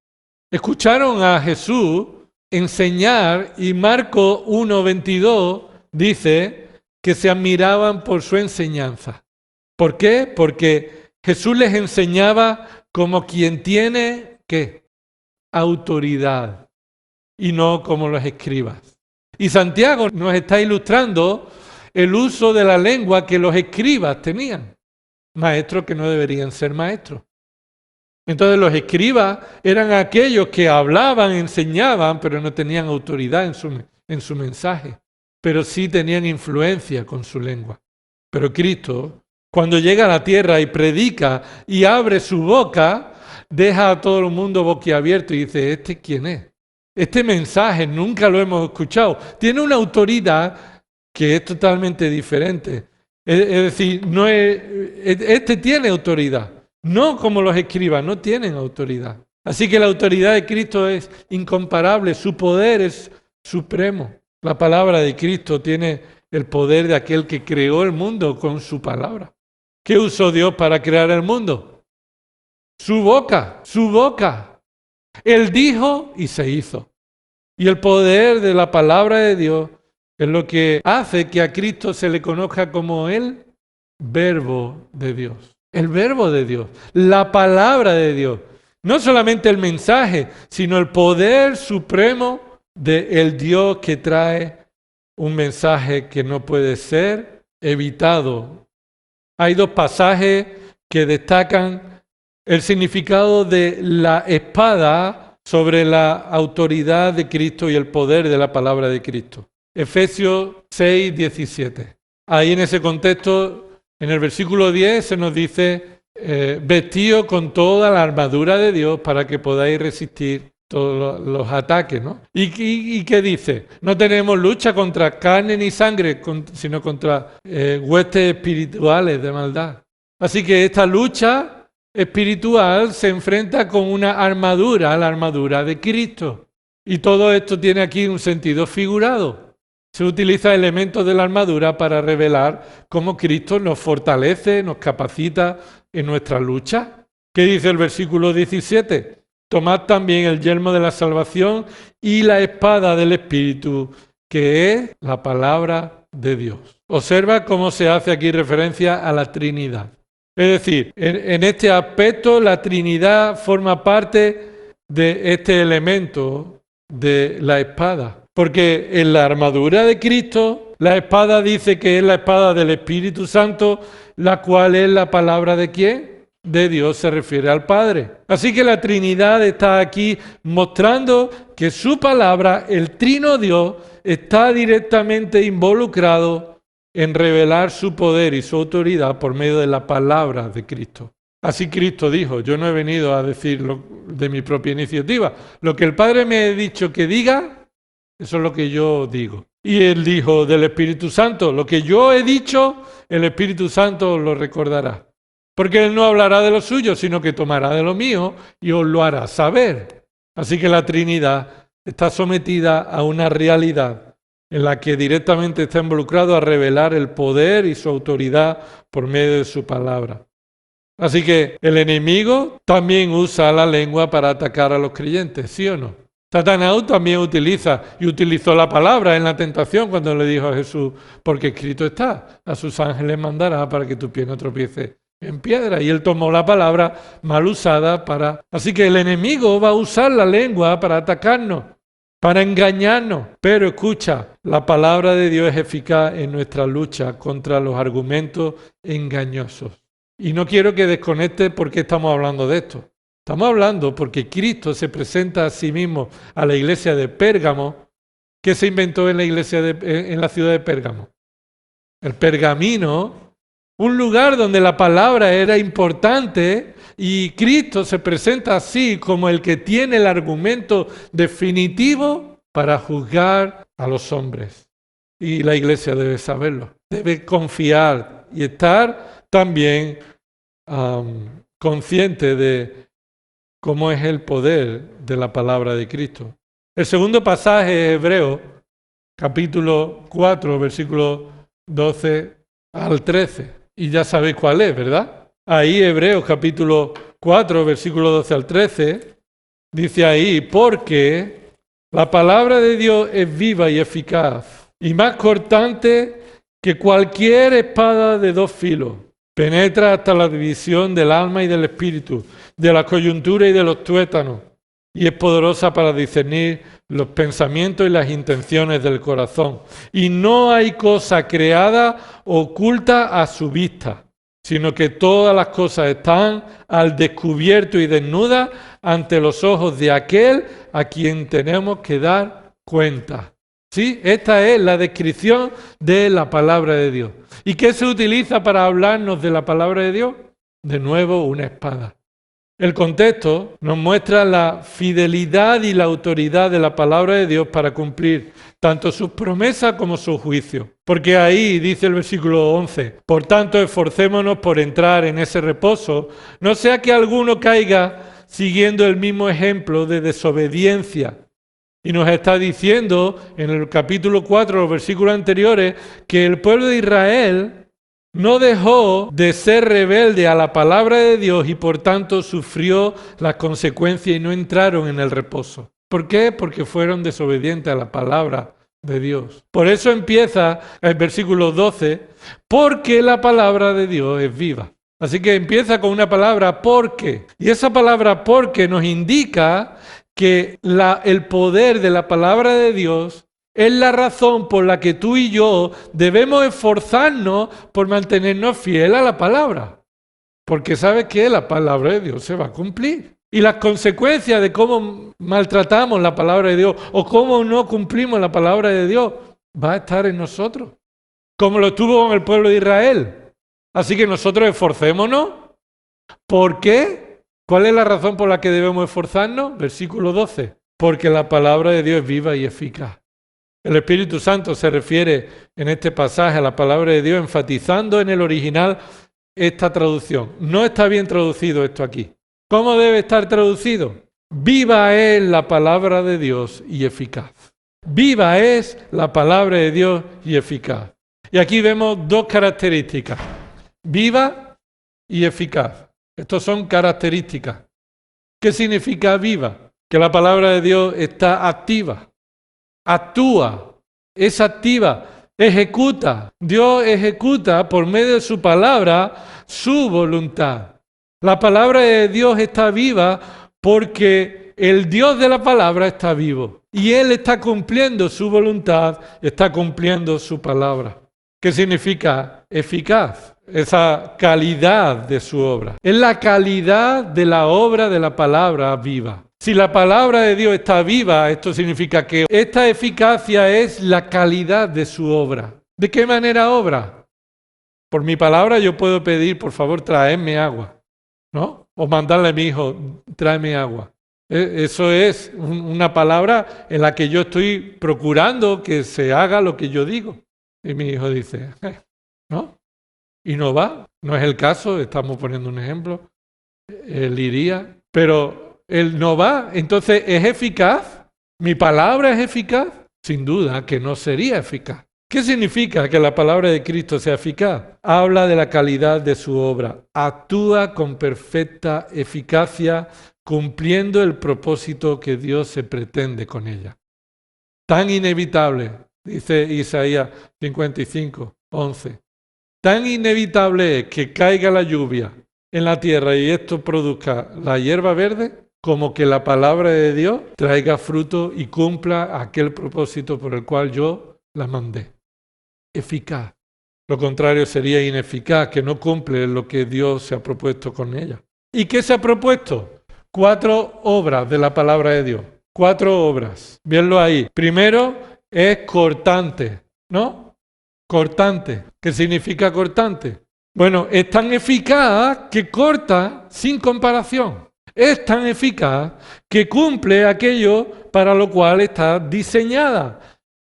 Escucharon a Jesús enseñar y Marcos 1:22 dice que se admiraban por su enseñanza. ¿Por qué? Porque Jesús les enseñaba como quien tiene ¿qué? Autoridad y no como los escribas. Y Santiago nos está ilustrando el uso de la lengua que los escribas tenían, maestros que no deberían ser maestros. Entonces los escribas eran aquellos que hablaban, enseñaban, pero no tenían autoridad en su mensaje, pero sí tenían influencia con su lengua. Pero Cristo, cuando llega a la tierra y predica y abre su boca, deja a todo el mundo boquiabierto y dice, ¿este quién es? Este mensaje nunca lo hemos escuchado. Tiene una autoridad que es totalmente diferente. Es decir, este tiene autoridad. No como los escribas, no tienen autoridad. Así que la autoridad de Cristo es incomparable, su poder es supremo. La palabra de Cristo tiene el poder de aquel que creó el mundo con su palabra. ¿Qué usó Dios para crear el mundo? Su boca, su boca. Él dijo y se hizo. Y el poder de la palabra de Dios es lo que hace que a Cristo se le conozca como el Verbo de Dios. El Verbo de Dios, la palabra de Dios. No solamente el mensaje, sino el poder supremo del Dios que trae un mensaje que no puede ser evitado. Hay dos pasajes que destacan el significado de la espada sobre la autoridad de Cristo y el poder de la palabra de Cristo. Efesios 6:17. Ahí en ese contexto En el versículo 10 se nos dice, vestidos con toda la armadura de Dios para que podáis resistir todos los ataques, ¿no? ¿Y qué dice? No tenemos lucha contra carne ni sangre, sino contra huestes espirituales de maldad. Así que esta lucha espiritual se enfrenta con una armadura, la armadura de Cristo. Y todo esto tiene aquí un sentido figurado. Se utiliza elementos de la armadura para revelar cómo Cristo nos fortalece, nos capacita en nuestra lucha. ¿Qué dice el versículo 17? Tomad también el yelmo de la salvación y la espada del Espíritu, que es la palabra de Dios. Observa cómo se hace aquí referencia a la Trinidad. Es decir, en este aspecto la Trinidad forma parte de este elemento de la espada. Porque en la armadura de Cristo, la espada dice que es la espada del Espíritu Santo, la cual es la palabra de ¿quién? De Dios, se refiere al Padre. Así que la Trinidad está aquí mostrando que su palabra, el Trino Dios, está directamente involucrado en revelar su poder y su autoridad por medio de la palabra de Cristo. Así Cristo dijo, yo no he venido a decirlo de mi propia iniciativa. Lo que el Padre me ha dicho que diga, eso es lo que yo digo. Y Él dijo del Espíritu Santo, lo que yo he dicho, el Espíritu Santo lo recordará. Porque Él no hablará de lo suyo, sino que tomará de lo mío y os lo hará saber. Así que la Trinidad está sometida a una realidad en la que directamente está involucrado a revelar el poder y su autoridad por medio de su palabra. Así que el enemigo también usa la lengua para atacar a los creyentes, ¿sí o no? Satanás también utilizó la palabra en la tentación cuando le dijo a Jesús, porque escrito está, a sus ángeles mandará para que tu pie no tropiece en piedra. Y él tomó la palabra mal usada para... Así que el enemigo va a usar la lengua para atacarnos, para engañarnos. Pero escucha, la palabra de Dios es eficaz en nuestra lucha contra los argumentos engañosos. Y no quiero que desconecte por qué estamos hablando de esto. Estamos hablando porque Cristo se presenta a sí mismo a la iglesia de Pérgamo. ¿Qué se inventó en la ciudad de Pérgamo? El pergamino, un lugar donde la palabra era importante, y Cristo se presenta así como el que tiene el argumento definitivo para juzgar a los hombres. Y la iglesia debe saberlo, debe confiar y estar también consciente de cómo es el poder de la palabra de Cristo. El segundo pasaje es Hebreos, capítulo 4, versículos 12 al 13. Y ya sabéis cuál es, ¿verdad? Ahí Hebreos, capítulo 4, versículos 12 al 13, dice ahí, porque la palabra de Dios es viva y eficaz, y más cortante que cualquier espada de dos filos. Penetra hasta la división del alma y del espíritu, de la coyuntura y de los tuétanos, y es poderosa para discernir los pensamientos y las intenciones del corazón. Y no hay cosa creada oculta a su vista, sino que todas las cosas están al descubierto y desnudas ante los ojos de aquel a quien tenemos que dar cuenta. ¿Sí? Esta es la descripción de la palabra de Dios. ¿Y qué se utiliza para hablarnos de la palabra de Dios? De nuevo, una espada. El contexto nos muestra la fidelidad y la autoridad de la palabra de Dios para cumplir tanto sus promesas como sus juicios. Porque ahí dice el versículo 11, por tanto esforcémonos por entrar en ese reposo, no sea que alguno caiga siguiendo el mismo ejemplo de desobediencia. Y nos está diciendo en el capítulo 4, los versículos anteriores, que el pueblo de Israel no dejó de ser rebelde a la palabra de Dios y por tanto sufrió las consecuencias y no entraron en el reposo. ¿Por qué? Porque fueron desobedientes a la palabra de Dios. Por eso empieza el versículo 12, porque la palabra de Dios es viva. Así que empieza con una palabra porque. Y esa palabra porque nos indica que el poder de la palabra de Dios es la razón por la que tú y yo debemos esforzarnos por mantenernos fieles a la palabra. Porque sabes que la palabra de Dios se va a cumplir. Y las consecuencias de cómo maltratamos la palabra de Dios o cómo no cumplimos la palabra de Dios va a estar en nosotros. Como lo estuvo con el pueblo de Israel. Así que nosotros esforcémonos. ¿Por qué? ¿Cuál es la razón por la que debemos esforzarnos? Versículo 12. Porque la palabra de Dios es viva y eficaz. El Espíritu Santo se refiere en este pasaje a la palabra de Dios, enfatizando en el original esta traducción. No está bien traducido esto aquí. ¿Cómo debe estar traducido? Viva es la palabra de Dios y eficaz. Viva es la palabra de Dios y eficaz. Y aquí vemos dos características. Viva y eficaz. Estas son características. ¿Qué significa viva? Que la palabra de Dios está activa, actúa, es activa, ejecuta. Dios ejecuta por medio de su palabra su voluntad. La palabra de Dios está viva porque el Dios de la palabra está vivo y Él está cumpliendo su voluntad, está cumpliendo su palabra. ¿Qué significa eficaz? Esa calidad de su obra. Es la calidad de la obra de la palabra viva. Si la palabra de Dios está viva, esto significa que esta eficacia es la calidad de su obra. ¿De qué manera obra? Por mi palabra yo puedo pedir, por favor, traedme agua, ¿no? O mandarle a mi hijo, tráeme agua. Eso es una palabra en la que yo estoy procurando que se haga lo que yo digo. Y mi hijo dice, ¿no? Y no va, no es el caso, estamos poniendo un ejemplo, él iría, pero él no va, entonces ¿es eficaz? ¿Mi palabra es eficaz? Sin duda que no sería eficaz. ¿Qué significa que la palabra de Cristo sea eficaz? Habla de la calidad de su obra, actúa con perfecta eficacia, cumpliendo el propósito que Dios se pretende con ella. Tan inevitable, dice Isaías 55, 11. Tan inevitable es que caiga la lluvia en la tierra y esto produzca la hierba verde, como que la palabra de Dios traiga fruto y cumpla aquel propósito por el cual yo la mandé. Eficaz. Lo contrario sería ineficaz, que no cumple lo que Dios se ha propuesto con ella. ¿Y qué se ha propuesto? 4 obras de la palabra de Dios. 4 obras. Véanlo ahí. Primero es cortante, ¿no? Cortante. ¿Qué significa cortante? Bueno, es tan eficaz que corta sin comparación. Es tan eficaz que cumple aquello para lo cual está diseñada.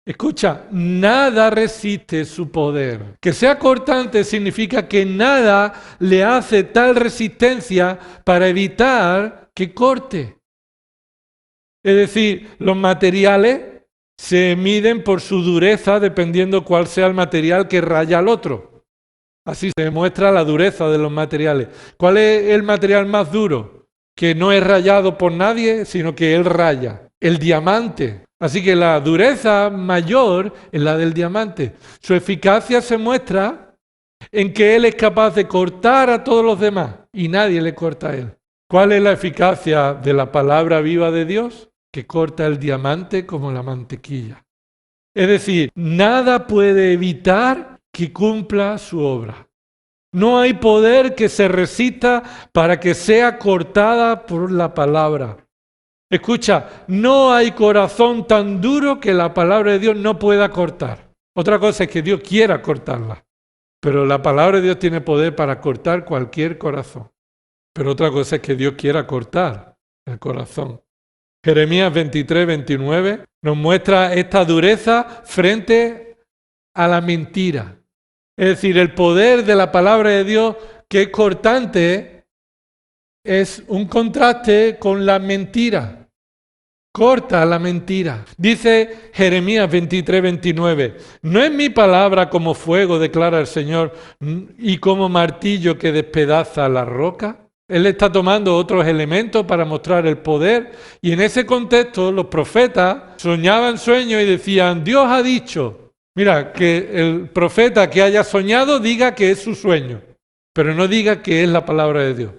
Escucha, nada resiste su poder. Que sea cortante significa que nada le hace tal resistencia para evitar que corte. Es decir, los materiales se miden por su dureza dependiendo cuál sea el material que raya al otro. Así se demuestra la dureza de los materiales. ¿Cuál es el material más duro? Que no es rayado por nadie, sino que él raya. El diamante. Así que la dureza mayor es la del diamante. Su eficacia se muestra en que él es capaz de cortar a todos los demás y nadie le corta a él. ¿Cuál es la eficacia de la palabra viva de Dios? Que corta el diamante como la mantequilla. Es decir, nada puede evitar que cumpla su obra. No hay poder que se resista para que sea cortada por la palabra. Escucha, no hay corazón tan duro que la palabra de Dios no pueda cortar. Otra cosa es que Dios quiera cortarla, pero la palabra de Dios tiene poder para cortar cualquier corazón. Pero otra cosa es que Dios quiera cortar el corazón. Jeremías 23, 29 nos muestra esta dureza frente a la mentira. Es decir, el poder de la palabra de Dios que es cortante es un contraste con la mentira. Corta la mentira. Dice Jeremías 23, 29, no es mi palabra como fuego, declara el Señor, y como martillo que despedaza la roca. Él está tomando otros elementos para mostrar el poder y en ese contexto los profetas soñaban sueños y decían, Dios ha dicho, mira, que el profeta que haya soñado diga que es su sueño, pero no diga que es la palabra de Dios.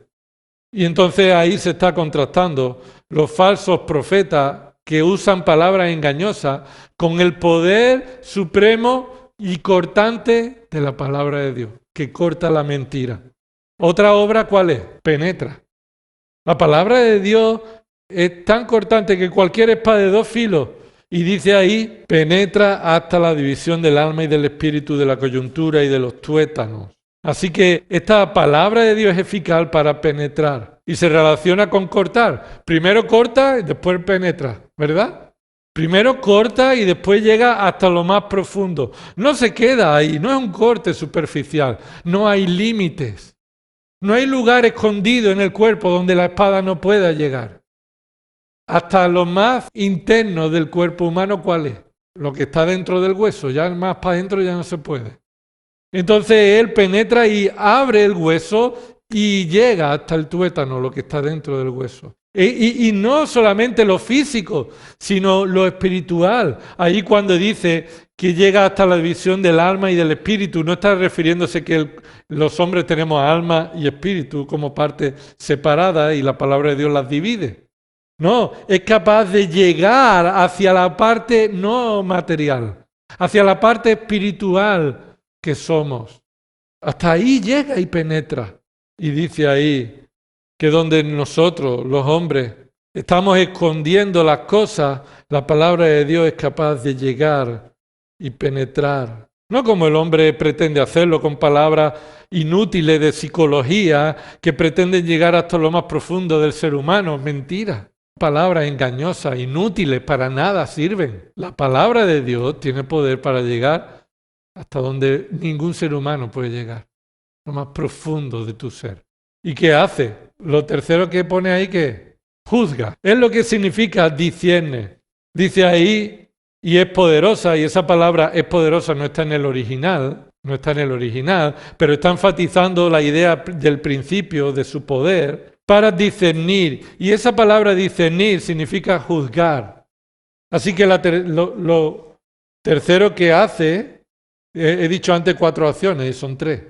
Y entonces ahí se está contrastando los falsos profetas que usan palabras engañosas con el poder supremo y cortante de la palabra de Dios, que corta la mentira. Otra obra, ¿cuál es? Penetra. La palabra de Dios es tan cortante que cualquier espada de 2 filos, y dice ahí, penetra hasta la división del alma y del espíritu, de la coyuntura y de los tuétanos. Así que esta palabra de Dios es eficaz para penetrar y se relaciona con cortar. Primero corta y después penetra, ¿verdad? Primero corta y después llega hasta lo más profundo. No se queda ahí, no es un corte superficial, no hay límites. No hay lugar escondido en el cuerpo donde la espada no pueda llegar. Hasta lo más interno del cuerpo humano, ¿cuál es? Lo que está dentro del hueso, ya más para adentro ya no se puede. Entonces él penetra y abre el hueso y llega hasta el tuétano, lo que está dentro del hueso. Y no solamente lo físico, sino lo espiritual. Ahí cuando dice que llega hasta la división del alma y del espíritu, no está refiriéndose que los hombres tenemos alma y espíritu como partes separadas y la palabra de Dios las divide. No, es capaz de llegar hacia la parte no material, hacia la parte espiritual que somos. Hasta ahí llega y penetra. Y dice ahí que donde nosotros, los hombres, estamos escondiendo las cosas, la palabra de Dios es capaz de llegar y penetrar. No como el hombre pretende hacerlo con palabras inútiles de psicología que pretenden llegar hasta lo más profundo del ser humano. Mentira. Palabras engañosas, inútiles, para nada sirven. La palabra de Dios tiene poder para llegar hasta donde ningún ser humano puede llegar. Lo más profundo de tu ser. ¿Y qué hace? Lo tercero que pone ahí, que juzga. Es lo que significa discierne. Dice ahí, y es poderosa, y esa palabra es poderosa, no está en el original, pero está enfatizando la idea del principio de su poder para discernir. Y esa palabra discernir significa juzgar. Así que lo tercero que hace, he dicho antes 4 acciones y son 3.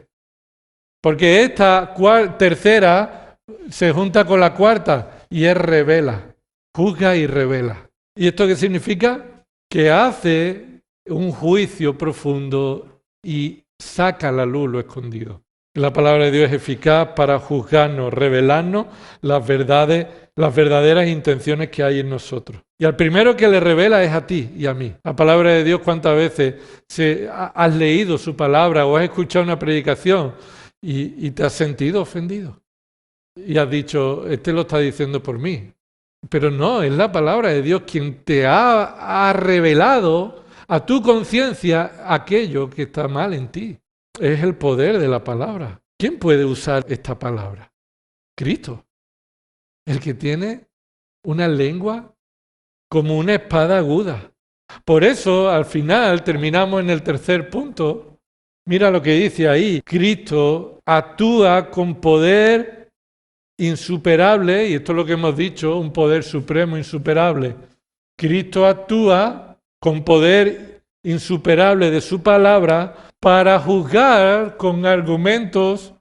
Porque esta tercera se junta con la cuarta y es revela, juzga y revela. ¿Y esto qué significa? Que hace un juicio profundo y saca a la luz lo escondido. La palabra de Dios es eficaz para juzgarnos, revelarnos las verdaderas intenciones que hay en nosotros. Y al primero que le revela es a ti y a mí. La palabra de Dios, ¿cuántas veces has leído su palabra o has escuchado una predicación y te has sentido ofendido? Y has dicho, este lo está diciendo por mí. Pero no, es la palabra de Dios quien te ha revelado a tu conciencia aquello que está mal en ti. Es el poder de la palabra. ¿Quién puede usar esta palabra? Cristo. El que tiene una lengua como una espada aguda. Por eso, al final, terminamos en el tercer punto. Mira lo que dice ahí. Cristo actúa con poder insuperable, y esto es lo que hemos dicho, un poder supremo insuperable. Cristo actúa con poder insuperable de su palabra para juzgar con argumentos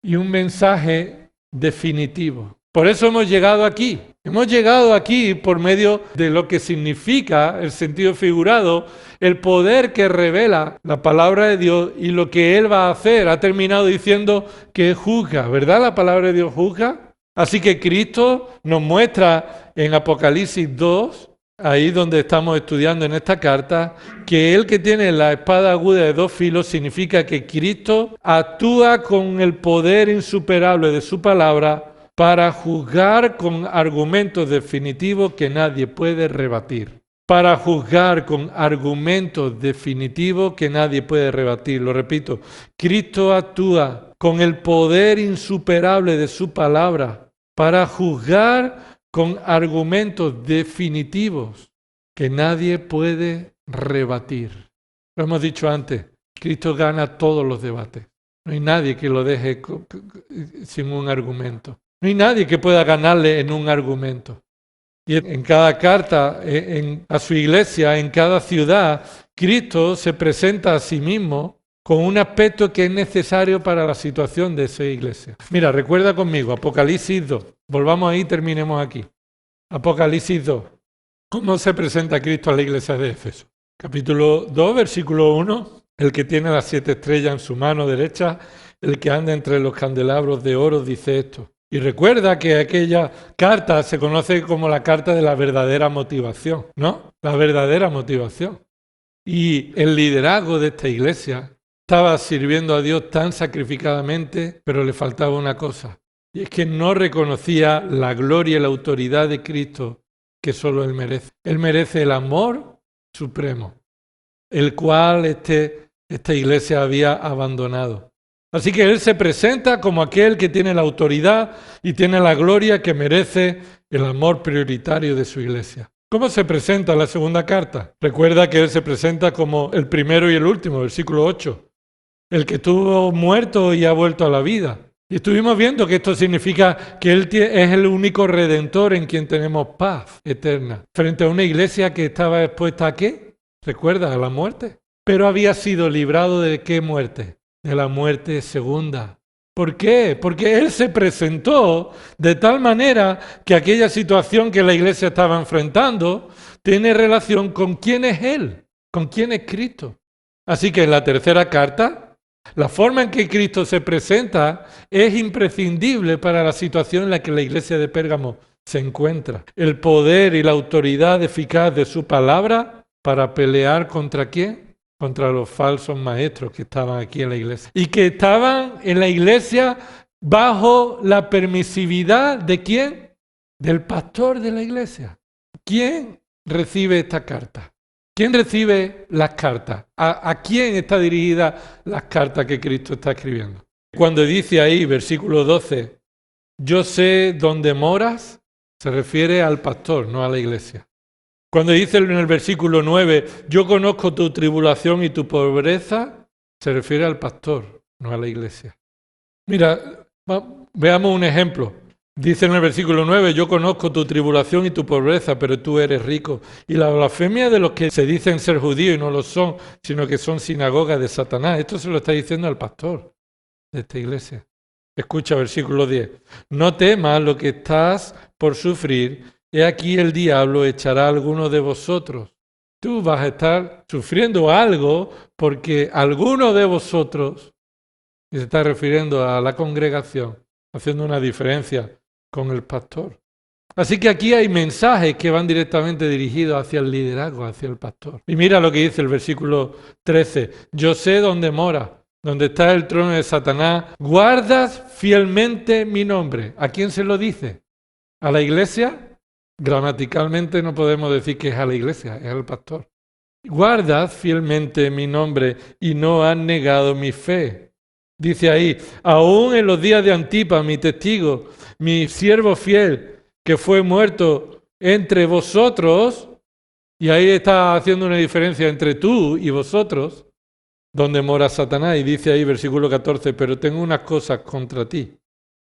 y un mensaje definitivo. Por eso hemos llegado aquí. Hemos llegado aquí por medio de lo que significa el sentido figurado, el poder que revela la palabra de Dios y lo que Él va a hacer. Ha terminado diciendo que juzga, ¿verdad? La palabra de Dios juzga. Así que Cristo nos muestra en Apocalipsis 2, ahí donde estamos estudiando en esta carta, que Él que tiene la espada aguda de 2 filos significa que Cristo actúa con el poder insuperable de su palabra para juzgar con argumentos definitivos que nadie puede rebatir. Para juzgar con argumentos definitivos que nadie puede rebatir. Lo repito, Cristo actúa con el poder insuperable de su palabra para juzgar con argumentos definitivos que nadie puede rebatir. Lo hemos dicho antes, Cristo gana todos los debates. No hay nadie que lo deje sin un argumento. No hay nadie que pueda ganarle en un argumento. Y en cada carta a su iglesia, en cada ciudad, Cristo se presenta a sí mismo con un aspecto que es necesario para la situación de esa iglesia. Mira, recuerda conmigo, Apocalipsis 2. Volvamos ahí y terminemos aquí. Apocalipsis 2. ¿Cómo se presenta Cristo a la iglesia de Éfeso? Capítulo 2, versículo 1. El que tiene las 7 estrellas en su mano derecha, el que anda entre los candelabros de oro, dice esto. Y recuerda que aquella carta se conoce como la carta de la verdadera motivación, ¿no? La verdadera motivación. Y el liderazgo de esta iglesia estaba sirviendo a Dios tan sacrificadamente, pero le faltaba una cosa, y es que no reconocía la gloria y la autoridad de Cristo que solo Él merece. Él merece el amor supremo, el cual esta iglesia había abandonado. Así que Él se presenta como aquel que tiene la autoridad y tiene la gloria que merece el amor prioritario de su iglesia. ¿Cómo se presenta en la segunda carta? Recuerda que Él se presenta como el primero y el último, versículo 8. El que estuvo muerto y ha vuelto a la vida. Y estuvimos viendo que esto significa que Él es el único redentor en quien tenemos paz eterna. Frente a una iglesia que estaba expuesta ¿a qué? Recuerda, a la muerte. Pero había sido librado ¿de qué muerte? De la muerte segunda. ¿Por qué? Porque Él se presentó de tal manera que aquella situación que la iglesia estaba enfrentando tiene relación con quién es Él, con quién es Cristo. Así que en la tercera carta, la forma en que Cristo se presenta es imprescindible para la situación en la que la iglesia de Pérgamo se encuentra. El poder y la autoridad eficaz de su palabra para pelear ¿contra quién? Contra los falsos maestros que estaban aquí en la iglesia. Y que estaban en la iglesia bajo la permisividad ¿de quién? Del pastor de la iglesia. ¿Quién recibe esta carta? ¿Quién recibe las cartas? ¿A quién está dirigida las cartas que Cristo está escribiendo? Cuando dice ahí, versículo 12, yo sé dónde moras, se refiere al pastor, no a la iglesia. Cuando dice en el versículo 9, yo conozco tu tribulación y tu pobreza, se refiere al pastor, no a la iglesia. Mira, veamos un ejemplo. Dice en el versículo 9, yo conozco tu tribulación y tu pobreza, pero tú eres rico. Y la blasfemia de los que se dicen ser judíos y no lo son, sino que son sinagogas de Satanás. Esto se lo está diciendo al pastor de esta iglesia. Escucha versículo 10. No temas lo que estás por sufrir. He aquí el diablo echará a alguno de vosotros. Tú vas a estar sufriendo algo porque alguno de vosotros, y se está refiriendo a la congregación, haciendo una diferencia con el pastor. Así que aquí hay mensajes que van directamente dirigidos hacia el liderazgo, hacia el pastor. Y mira lo que dice el versículo 13. Yo sé dónde mora, donde está el trono de Satanás. Guardas fielmente mi nombre. ¿A quién se lo dice? ¿A la iglesia? Gramaticalmente no podemos decir que es a la iglesia, es al pastor. Guardad fielmente mi nombre y no han negado mi fe. Dice ahí, aún en los días de Antipas, mi testigo, mi siervo fiel, que fue muerto entre vosotros, y ahí está haciendo una diferencia entre tú y vosotros, donde mora Satanás, y dice ahí versículo 14, pero tengo unas cosas contra ti.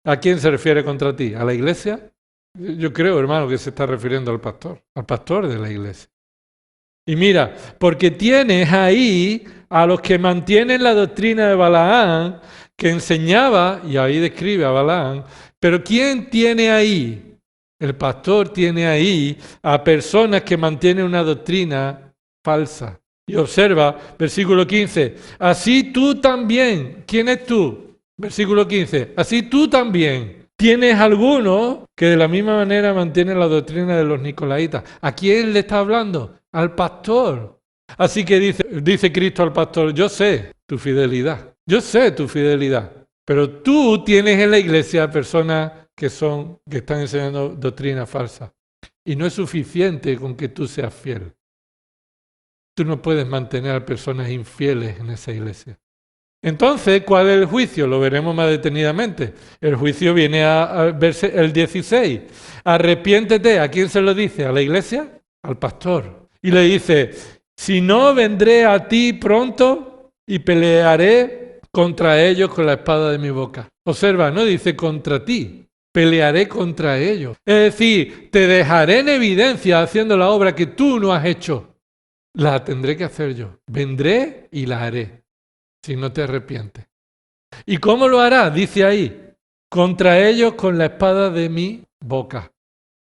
¿A quién se refiere contra ti? ¿A la iglesia? Yo creo, hermano, que se está refiriendo al pastor de la iglesia. Y mira, porque tienes ahí a los que mantienen la doctrina de Balaam, que enseñaba, y ahí describe a Balaam, pero ¿quién tiene ahí? El pastor tiene ahí a personas que mantienen una doctrina falsa. Y observa, versículo 15, así tú también, ¿quién es tú? Versículo 15, así tú también. Tienes algunos que de la misma manera mantienen la doctrina de los nicolaitas. ¿A quién le está hablando? Al pastor. Así que dice Cristo al pastor, yo sé tu fidelidad, pero tú tienes en la iglesia personas que están enseñando doctrina falsa. Y no es suficiente con que tú seas fiel. Tú no puedes mantener a personas infieles en esa iglesia. Entonces, ¿cuál es el juicio? Lo veremos más detenidamente. El juicio viene a verse el 16. Arrepiéntete. ¿A quién se lo dice? ¿A la iglesia? Al pastor. Y le dice, si no, vendré a ti pronto y pelearé contra ellos con la espada de mi boca. Observa, no dice contra ti, pelearé contra ellos. Es decir, te dejaré en evidencia haciendo la obra que tú no has hecho. La tendré que hacer yo. Vendré y la haré. Si no te arrepientes. ¿Y cómo lo hará? Dice ahí, contra ellos con la espada de mi boca.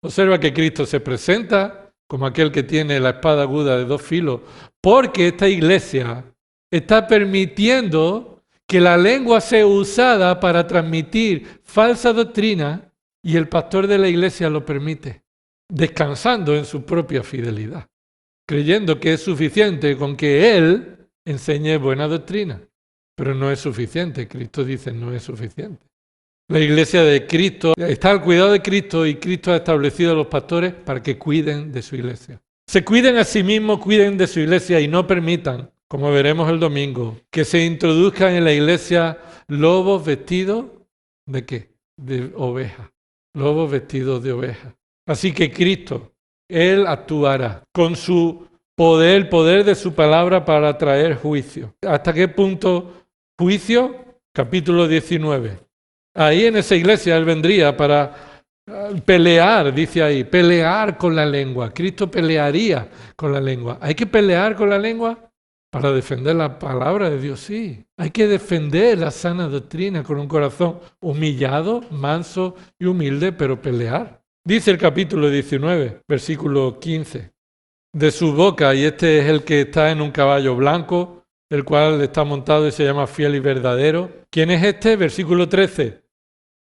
Observa que Cristo se presenta como aquel que tiene la espada aguda de dos filos, porque esta iglesia está permitiendo que la lengua sea usada para transmitir falsa doctrina y el pastor de la iglesia lo permite, descansando en su propia fidelidad, creyendo que es suficiente con que él enseñe buena doctrina. pero no es suficiente. Cristo dice, no es suficiente. La iglesia de Cristo está al cuidado de Cristo y Cristo ha establecido a los pastores para que cuiden de su iglesia. Se cuiden a sí mismos, cuiden de su iglesia y no permitan, como veremos el domingo, que se introduzcan en la iglesia lobos vestidos ¿de qué? De ovejas. Lobos vestidos de ovejas. Así que Cristo, Él actuará con su poder, el poder de su palabra para traer juicio. ¿Hasta qué punto juicio? Capítulo 19. Ahí en esa iglesia Él vendría para pelear, dice ahí, pelear con la lengua. Cristo pelearía con la lengua. ¿Hay que pelear con la lengua? Para defender la palabra de Dios, sí. Hay que defender la sana doctrina con un corazón humillado, manso y humilde, pero pelear. Dice el capítulo 19, versículo 15. De su boca, y este es el que está en un caballo blanco, el cual está montado y se llama fiel y verdadero. ¿Quién es este? Versículo 13.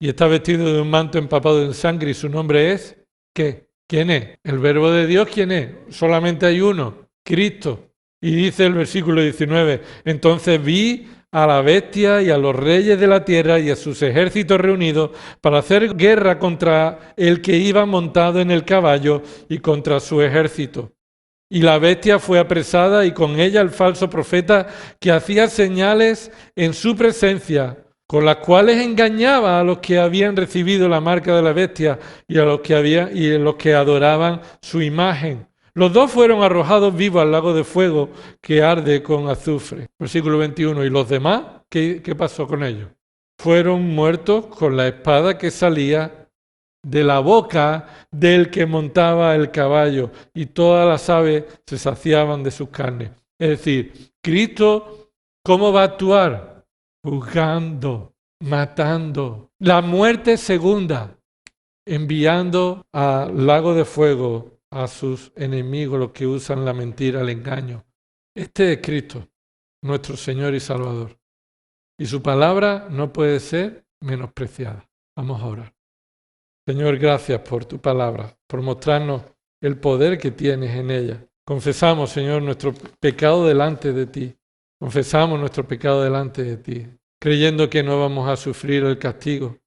Y está vestido de un manto empapado en sangre y su nombre es, ¿qué? ¿Quién es? ¿El verbo de Dios quién es? Solamente hay uno, Cristo. Y dice el versículo 19, entonces vi a la bestia y a los reyes de la tierra y a sus ejércitos reunidos para hacer guerra contra el que iba montado en el caballo y contra su ejército. Y la bestia fue apresada y con ella el falso profeta que hacía señales en su presencia, con las cuales engañaba a los que habían recibido la marca de la bestia y a los que adoraban su imagen. Los dos fueron arrojados vivos al lago de fuego que arde con azufre. Versículo 21. ¿Y los demás? ¿Qué pasó con ellos? Fueron muertos con la espada que salía de la boca del que montaba el caballo, y todas las aves se saciaban de sus carnes. Es decir, Cristo, ¿cómo va a actuar? Juzgando, matando. La muerte segunda, enviando al lago de fuego a sus enemigos, los que usan la mentira, el engaño. Este es Cristo, nuestro Señor y Salvador. Y su palabra no puede ser menospreciada. Vamos a orar. Señor, gracias por tu palabra, por mostrarnos el poder que tienes en ella. Confesamos, Señor, nuestro pecado delante de ti. Confesamos nuestro pecado delante de ti, creyendo que no vamos a sufrir el castigo.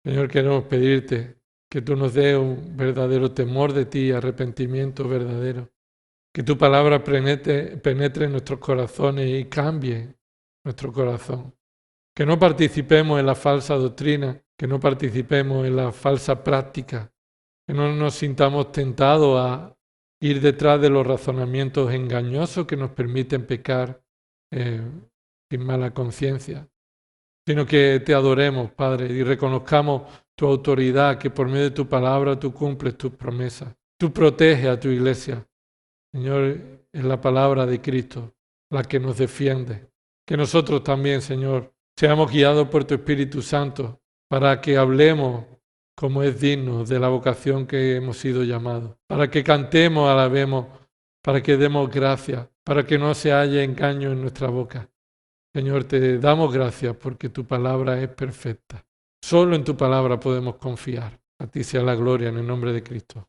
Señor, queremos pedirte que tú nos des un verdadero temor de ti, arrepentimiento verdadero. Que tu palabra penetre en nuestros corazones y cambie nuestro corazón. Que no participemos en la falsa doctrina, que no participemos en la falsa práctica, que no nos sintamos tentados a ir detrás de los razonamientos engañosos que nos permiten pecar sin mala conciencia, sino que te adoremos, Padre, y reconozcamos tu autoridad, que por medio de tu palabra tú cumples tus promesas. Tú proteges a tu iglesia. Señor, es la palabra de Cristo la que nos defiende. Que nosotros también, Señor, seamos guiados por tu Espíritu Santo para que hablemos como es digno de la vocación que hemos sido llamados, para que cantemos, alabemos, para que demos gracias, para que no se haya engaño en nuestra boca. Señor, te damos gracias porque tu palabra es perfecta. Solo en tu palabra podemos confiar. A ti sea la gloria en el nombre de Cristo.